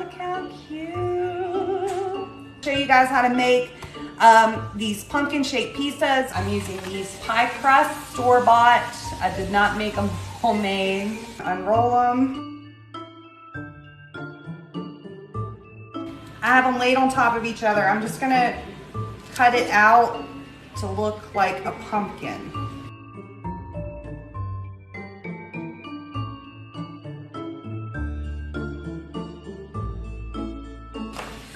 Look how cute. Show you guys how to make these pumpkin shaped pizzas. I'm using these pie crust, store-bought. I did not make them homemade. Unroll them. I have them laid on top of each other. I'm just gonna cut it out to look like a pumpkin.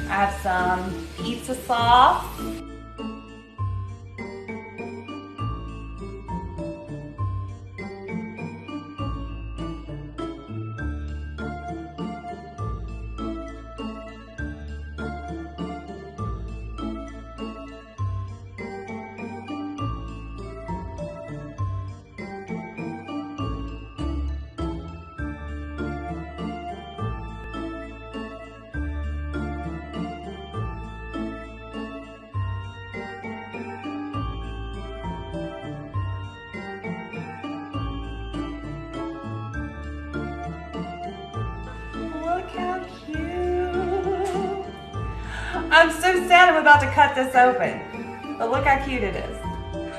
I have some pizza sauce. Look how cute. I'm so sad I'm about to cut this open. But look how cute it is.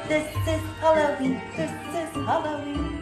This is Halloween. This is Halloween.